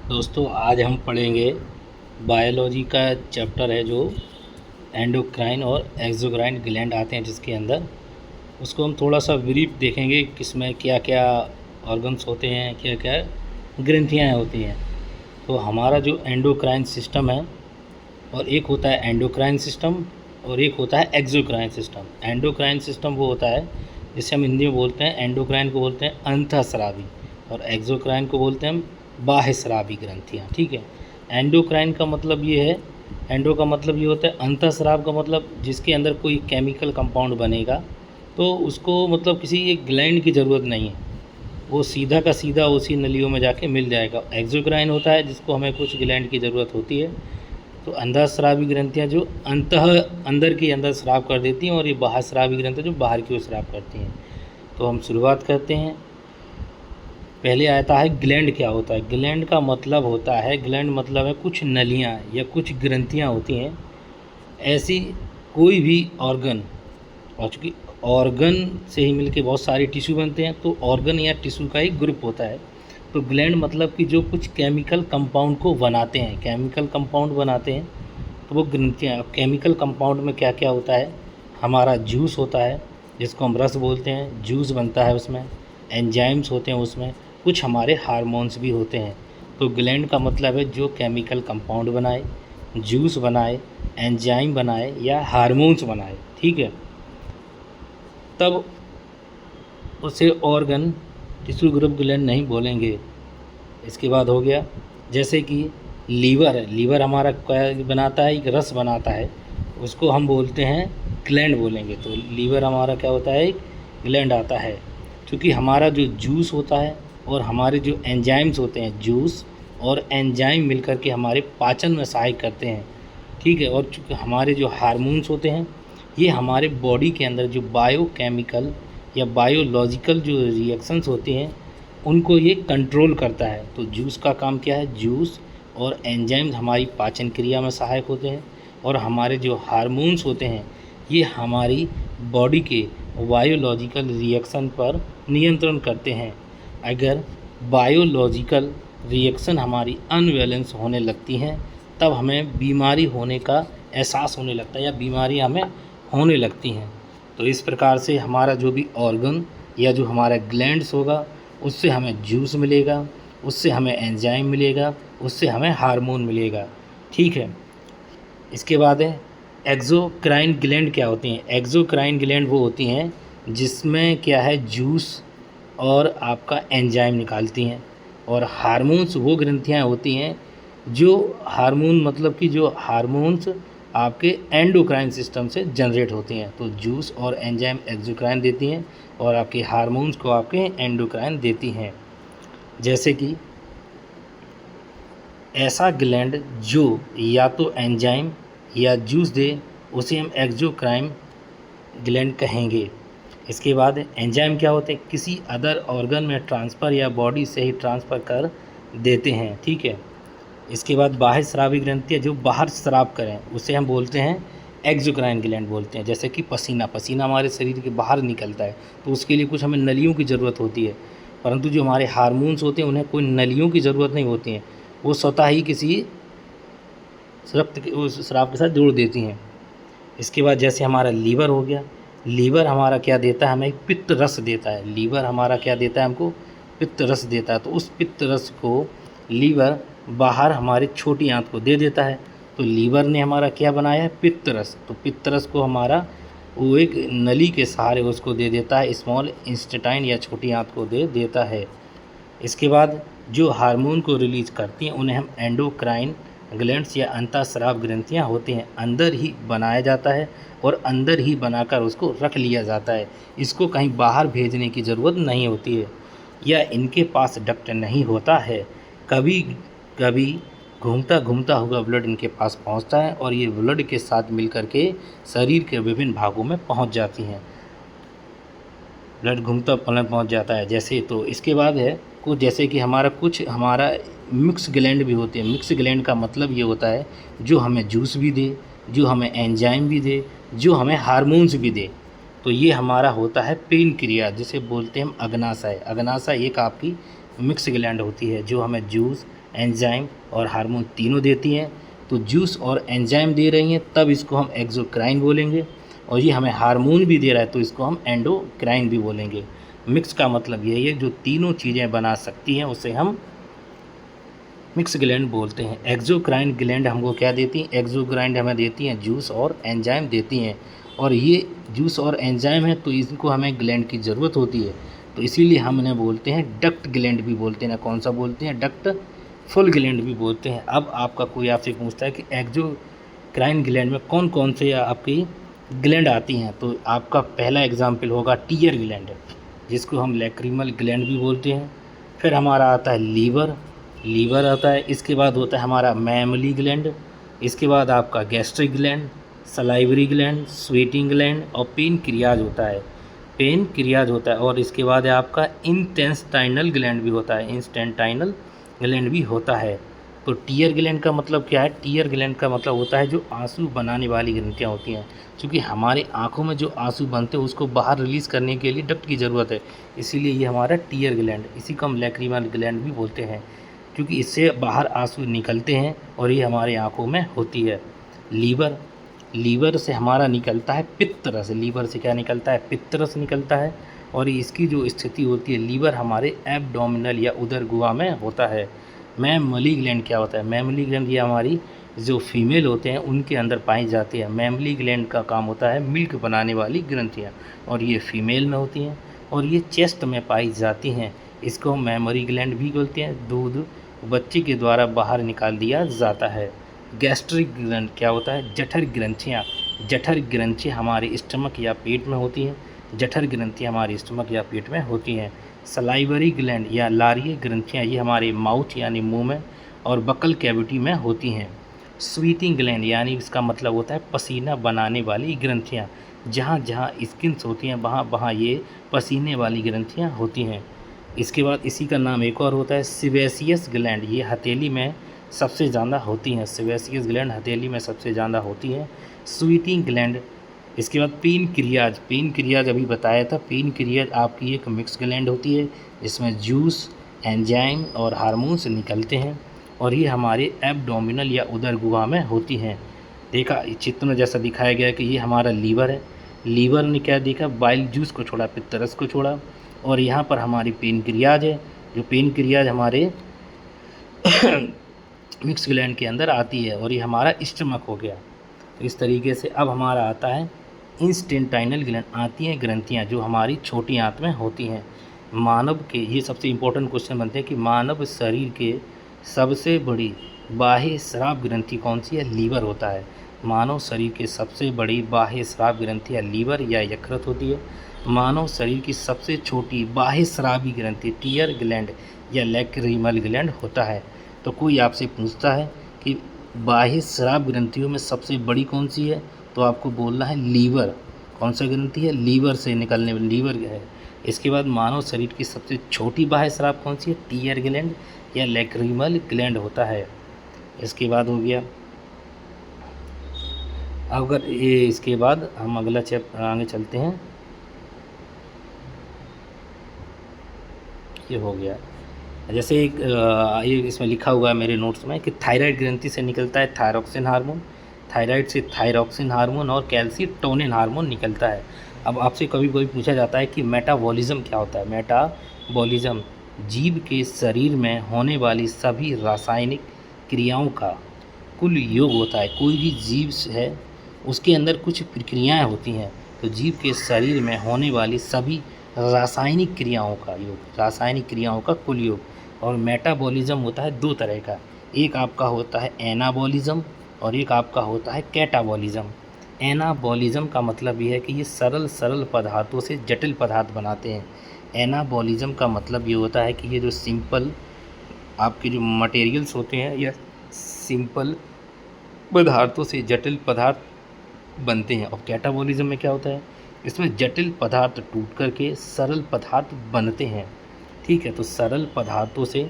दोस्तों आज हम पढ़ेंगे बायोलॉजी का चैप्टर है जो एंडोक्राइन और एक्सोक्राइन ग्लैंड आते हैं जिसके अंदर उसको हम थोड़ा सा ब्रीफ देखेंगे किसमें क्या क्या ऑर्गन्स होते हैं, क्या क्या ग्रंथियाँ होती हैं। तो हमारा जो एंडोक्राइन सिस्टम है और एक होता है एंडोक्राइन सिस्टम और एक होता है एक्सोक्राइन सिस्टम। एंडोक्राइन सिस्टम वो होता है जिसे हम हिंदी में बोलते हैं, एंडोक्राइन को बोलते हैं अंतःस्रावी और एक्सोक्राइन को बोलते हैं हम बाह्यस्रावी ग्रंथियाँ। ठीक है। एंडोक्राइन का मतलब ये है, एंडो का मतलब ये होता है, अंतःस्राव का मतलब जिसके अंदर कोई केमिकल कंपाउंड बनेगा तो उसको मतलब किसी एक ग्लैंड की ज़रूरत नहीं है, वो सीधा का सीधा उसी नलियों में जाके मिल जाएगा। एक्सोक्राइन होता है जिसको हमें कुछ ग्लैंड की ज़रूरत होती है। तो अंतःस्रावी ग्रंथियाँ जो अंदर के अंदर स्राव कर देती हैं और ये बाह्यस्रावी ग्रंथियाँ जो बाहर की ओर स्राव करती हैं। तो हम शुरुआत करते हैं। पहले आता है ग्लैंड क्या होता है। ग्लैंड का मतलब होता है, ग्लैंड मतलब है कुछ नलियाँ या कुछ ग्रंथियाँ होती हैं ऐसी कोई भी ऑर्गन, और चूँकि ऑर्गन से ही मिलके बहुत सारे टिश्यू बनते हैं तो ऑर्गन या टिश्यू का एक ग्रुप होता है। तो ग्लैंड मतलब कि जो कुछ केमिकल कंपाउंड को बनाते हैं, केमिकल कंपाउंड बनाते हैं तो वो ग्रंथियाँ। अब केमिकल कंपाउंड में क्या क्या होता है, हमारा जूस होता है जिसको हम रस बोलते हैं, जूस बनता है उसमें, एंजाइम्स होते हैं उसमें, कुछ हमारे हार्मोन्स भी होते हैं। तो ग्लैंड का मतलब है जो केमिकल कंपाउंड बनाए, जूस बनाए, एंजाइम बनाए या हार्मोन्स बनाए। ठीक है। तब उसे ऑर्गन टिश्यू ग्रुप ग्लैंड नहीं बोलेंगे। इसके बाद हो गया जैसे कि लीवर है, लीवर हमारा क्या बनाता है, एक रस बनाता है, उसको हम बोलते हैं ग्लैंड बोलेंगे। तो लीवर हमारा क्या होता है, एक ग्लैंड आता है। क्योंकि हमारा जो जूस होता है और हमारे जो एंजाइम्स होते हैं, जूस और एंजाइम मिलकर के हमारे पाचन में सहायक करते हैं। ठीक है। और चूँकि हमारे जो हार्मोन्स होते हैं ये हमारे बॉडी के अंदर जो बायोकेमिकल या बायोलॉजिकल जो रिएक्शंस होते हैं उनको ये कंट्रोल करता है। तो जूस का काम क्या है, जूस और एंजाइम्स हमारी पाचन क्रिया में सहायक होते हैं और हमारे जो हार्मोन्स होते हैं ये हमारी बॉडी के बायोलॉजिकल रिएक्शन पर नियंत्रण करते हैं। अगर बायोलॉजिकल रिएक्शन हमारी अनबैलेंस होने लगती हैं तब हमें बीमारी होने का एहसास होने लगता है या बीमारी हमें होने लगती हैं। तो इस प्रकार से हमारा जो भी ऑर्गन या जो हमारा ग्लैंड्स होगा उससे हमें जूस मिलेगा, उससे हमें एंजाइम मिलेगा, उससे हमें हार्मोन मिलेगा। ठीक है। इसके बाद है एक्सोक्राइन ग्लैंड क्या होती हैं। एक्सोक्राइन ग्लैंड वो होती हैं जिसमें क्या है, जूस और आपका एंजाइम निकालती हैं। और हार्मोन्स वो ग्रंथियाँ होती हैं जो हार्मोन मतलब कि जो हार्मोन्स आपके एंडोक्राइन सिस्टम से जनरेट होती हैं। तो जूस और एंजाइम एक्सोक्राइन देती हैं और आपके हार्मोन्स को आपके एंडोक्राइन देती हैं। जैसे कि ऐसा ग्लैंड जो या तो एंजाइम या जूस दे उसे हम एक्सोक्राइन ग्लैंड कहेंगे। इसके बाद एंजाइम क्या होते हैं, किसी अदर ऑर्गन में ट्रांसफ़र या बॉडी से ही ट्रांसफ़र कर देते हैं। ठीक है। इसके बाद बाह्य स्रावी ग्रंथियाँ जो बाहर स्राव करें उसे हम बोलते हैं एक्सोक्राइन ग्लैंड बोलते हैं। जैसे कि पसीना, पसीना हमारे शरीर के बाहर निकलता है तो उसके लिए कुछ हमें नलियों की ज़रूरत होती है, परंतु जो हमारे हार्मोन्स होते हैं उन्हें कोई नलियों की ज़रूरत नहीं होती है, वो स्वतः ही किसी रक्त के उस स्राव के साथ जोड़ देती हैं। इसके बाद जैसे हमारा लीवर हो गया, लीवर हमारा क्या देता है, हमें एक पित्त रस देता है। लीवर हमारा क्या देता है, हमको पित्त रस देता है। तो उस पित्त रस को लीवर बाहर हमारे छोटी आंत को दे देता है। तो लीवर ने हमारा क्या बनाया है, पित्त रस। तो पित्त रस को हमारा वो एक नली के सहारे उसको दे देता है, स्मॉल इंस्टेटाइन या छोटी आंत को दे देता है। इसके बाद जो हार्मोन को रिलीज करती हैं उन्हें हम एंडोक्राइन ग्लैंड्स या अंतःस्राव ग्रंथियाँ होती हैं, अंदर ही बनाया जाता है और अंदर ही बनाकर उसको रख लिया जाता है। इसको कहीं बाहर भेजने की ज़रूरत नहीं होती है या इनके पास डक्ट नहीं होता है। कभी कभी घूमता घूमता हुआ ब्लड इनके पास पहुंचता है और ये ब्लड के साथ मिलकर के शरीर के विभिन्न भागों में पहुंच जाती हैं। ब्लड घूमता पहुंच जाता है जैसे। तो इसके बाद है कुछ जैसे कि हमारा मिक्स ग्लैंड भी होते हैं। मिक्स ग्लैंड का मतलब ये होता है जो हमें जूस भी दे, जो हमें एंजाइम भी दे, जो हमें हार्मोन्स भी दे। तो ये हमारा होता है पेन क्रिया जिसे बोलते हैं हम अग्नाशय। अग्नाशय एक आपकी मिक्स ग्लैंड होती है जो हमें जूस, एंजाइम और हार्मोन तीनों देती हैं। तो जूस और एंजाइम दे रही हैं तब इसको हम एक्सोक्राइन बोलेंगे, और ये हमें हार्मोन भी दे रहा है तो इसको हम एंडोक्राइन भी बोलेंगे। मिक्स का मतलब यही है जो तीनों चीज़ें बना सकती हैं उसे हम मिक्स ग्लैंड बोलते हैं। एक्सोक्राइन ग्लैंड हमको क्या देती हैं? एक्सोक्राइन हमें देती हैं जूस और एंजाइम देती हैं, और ये जूस और एंजाइम है तो इनको हमें ग्लैंड की ज़रूरत होती है, तो इसीलिए हम इन्हें बोलते हैं डक्ट ग्लैंड भी बोलते हैं ना। कौन सा बोलते हैं? डक्ट फुल ग्लैंड भी बोलते हैं। अब आपका कोई आपसे पूछता है कि एक्सोक्राइन ग्लैंड में कौन कौन से आपकी ग्लैंड आती हैं, तो आपका पहला एग्जाम्पल होगा टीयर ग्लैंड, जिसको हम लैक्रिमल ग्लैंड भी बोलते हैं। फिर हमारा आता है लीवर आता है। इसके बाद होता है हमारा मैमली ग्लैंड। इसके बाद आपका gastric gland, salivary gland, sweating gland और पेनक्रियाज होता है। और इसके बाद है आपका इंटेस्टाइनल ग्लैंड भी होता है। इंटेस्टाइनल ग्लैंड भी होता है। तो टीयर ग्लैंड का मतलब क्या है? टीयर ग्लैंड का मतलब होता है जो आंसू बनाने वाली ग्रंथियाँ होती हैं। क्योंकि हमारी आंखों में जो आंसू बनते हैं उसको बाहर रिलीज़ करने के लिए डक्ट की ज़रूरत है, इसीलिए ये हमारा टीयर ग्लैंड, इसी को हम लैक्रिमल ग्लैंड भी बोलते हैं, क्योंकि इससे बाहर आंसू निकलते हैं और ये हमारे आँखों में होती है। लीवर से हमारा निकलता है पित्त रस। लीवर से क्या निकलता है? पित्त रस निकलता है। और इसकी जो स्थिति होती है, लीवर हमारे एब्डोमिनल या उदर गुहा में होता है। मैमली ग्लैंड क्या होता है? मैमली ग्लैंड ये हमारी जो फीमेल होते हैं उनके अंदर पाई जाती है। मैमली ग्लैंड का काम होता है मिल्क बनाने वाली ग्रंथियाँ, और ये फीमेल में होती हैं और ये चेस्ट में पाई जाती हैं। इसको हम मैमरी ग्लैंड भी बोलते हैं। दूध बच्चे के द्वारा बाहर निकाल दिया जाता है। गैस्ट्रिक ग्लैंड क्या होता है? जठर ग्रंथियाँ हमारे स्टमक या पेट में होती हैं। जठर ग्रंथियाँ हमारे स्टमक या पेट में होती हैं। सलाइवरी ग्लैंड या लारीय ग्रंथियाँ ये हमारे माउथ यानी मुंह में और बकल कैविटी में होती हैं। स्वीटिंग ग्लैंड यानी इसका मतलब होता है पसीना बनाने वाली ग्रंथियाँ। जहाँ जहाँ स्किन्स होती हैं वहाँ वहाँ ये पसीने वाली ग्रंथियाँ होती हैं। इसके बाद इसी का नाम एक और होता है सिवेसियस ग्लैंड। ये हथेली में सबसे ज़्यादा होती हैं। सिवेसियस ग्लैंड हथेली में सबसे ज़्यादा होती हैं। Sweating gland. इसके बाद पेनक्रियाज अभी बताया था। पेनक्रियाज आपकी एक मिक्स ग्लैंड होती है जिसमें जूस, एंजाइम और हार्मोन्स निकलते हैं, और ये हमारे एब्डोमिनल या उदर गुहा में होती हैं। देखा चित्र में जैसा दिखाया गया कि ये हमारा लीवर है। लीवर ने क्या देखा? बाइल जूस को छोड़ा, पित्त रस को छोड़ा, और यहाँ पर हमारी पेनक्रियाज है, जो पेनक्रियाज हमारे मिक्स ग्लैंड के अंदर आती है, और ये हमारा स्टमक हो गया। तो इस तरीके से अब हमारा आता है इंस्टेंटाइनल ग्लैंड। आती हैं ग्रंथियाँ जो हमारी छोटी आंत में होती हैं। मानव के ये सबसे इम्पोर्टेंट क्वेश्चन बनते हैं कि मानव शरीर के सबसे बड़ी बाह्य स्राव ग्रंथि कौन सी है? लीवर होता है। मानव शरीर के सबसे बड़ी बाह्य स्राव ग्रंथि या लीवर या यकृत होती है। मानव शरीर की सबसे छोटी बाह्य स्रावी ग्रंथि टीयर ग्लैंड या लैक्रिमल ग्लैंड होता है। तो कोई आपसे पूछता है कि बाह्य स्राव ग्रंथियों में सबसे बड़ी कौन सी है, तो आपको बोलना है लीवर। कौन सा ग्रंथि है? लीवर से निकलने वाली लीवर है। इसके बाद मानव शरीर की सबसे छोटी बाह्य स्राव कौन सी है? टीयर ग्लैंड या लैक्रिमल ग्लैंड होता है। इसके बाद हो गया, अगर ये इसके बाद हम अगला चैप्टर आगे चलते हैं। ये हो गया जैसे एक ये इसमें लिखा हुआ है मेरे नोट्स में कि थायराइड ग्रंथि से निकलता है थायरॉक्सिन हार्मोन। थायराइड से थायरॉक्सिन हार्मोन और कैल्सिटोनिन हार्मोन निकलता है। अब आपसे कभी कभी पूछा जाता है कि मेटाबॉलिज्म क्या होता है? मेटाबॉलिज्म जीव के शरीर में होने वाली सभी रासायनिक क्रियाओं का कुल योग होता है। कोई भी जीव है उसके अंदर कुछ प्रक्रियाएं होती हैं, तो जीव के शरीर में होने वाली सभी रासायनिक क्रियाओं का योग, रासायनिक क्रियाओं का कुल योग। और मेटाबॉलिज्म होता है दो तरह का, एक आपका होता है एनाबॉलिज्म और एक आपका होता है कैटाबॉलिज्म। एनाबॉलिज्म का मतलब ये है कि ये सरल पदार्थों से जटिल पदार्थ बनाते हैं। एनाबॉलिज्म का मतलब ये होता है कि ये जो सिंपल आपके जो मटेरियल्स होते हैं या सिंपल पदार्थों से जटिल पदार्थ बनते हैं। और कैटाबॉलिज्म में क्या होता है? इसमें जटिल पदार्थ टूट करके सरल पदार्थ बनते हैं। ठीक है, तो सरल पदार्थों से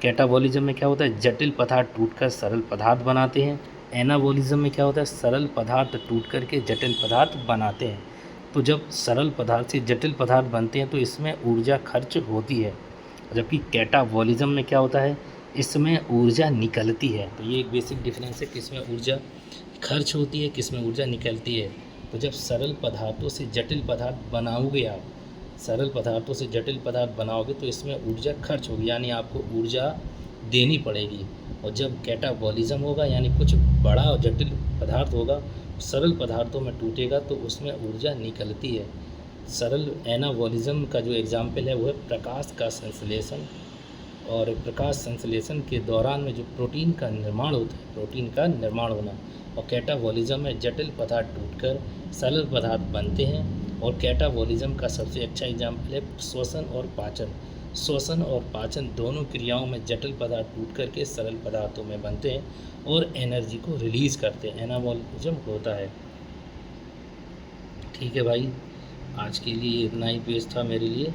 कैटाबॉलिज्म में क्या होता है? जटिल पदार्थ टूटकर सरल पदार्थ बनाते हैं। एनाबॉलिज्म में क्या होता है? सरल पदार्थ टूट करके जटिल पदार्थ बनाते हैं। तो जब सरल पदार्थ से जटिल पदार्थ बनते हैं तो इसमें ऊर्जा खर्च होती है। जबकि कैटाबॉलिज्म में क्या होता है, इसमें ऊर्जा निकलती है। तो ये एक बेसिक डिफरेंस है, किसमें ऊर्जा खर्च होती है, किसमें ऊर्जा निकलती है। तो जब सरल पदार्थों से जटिल पदार्थ बनाओगे आप, सरल पदार्थों से जटिल पदार्थ बनाओगे तो इसमें ऊर्जा खर्च होगी, यानी आपको ऊर्जा देनी पड़ेगी। और जब कैटाबॉलिज्म होगा, यानी कुछ बड़ा और जटिल पदार्थ होगा, सरल पदार्थों में टूटेगा तो उसमें ऊर्जा निकलती है। सरल एनाबॉलिज्म का जो एग्जाम्पल है वो है प्रकाश का संश्लेषण। और प्रकाश संश्लेषण के दौरान में जो प्रोटीन का निर्माण होता है, प्रोटीन का निर्माण होना। और कैटाबॉलिज्म में जटिल पदार्थ टूटकर सरल पदार्थ बनते हैं। और कैटाबॉलिज्म का सबसे अच्छा एग्जाम्पल है श्वसन और पाचन। श्वसन और पाचन दोनों क्रियाओं में जटिल पदार्थ टूट करके सरल पदार्थों में बनते हैं और एनर्जी को रिलीज़ करते हैं, एनाबॉलिज्म होता है। ठीक है भाई, आज के लिए इतना ही पेज था मेरे लिए।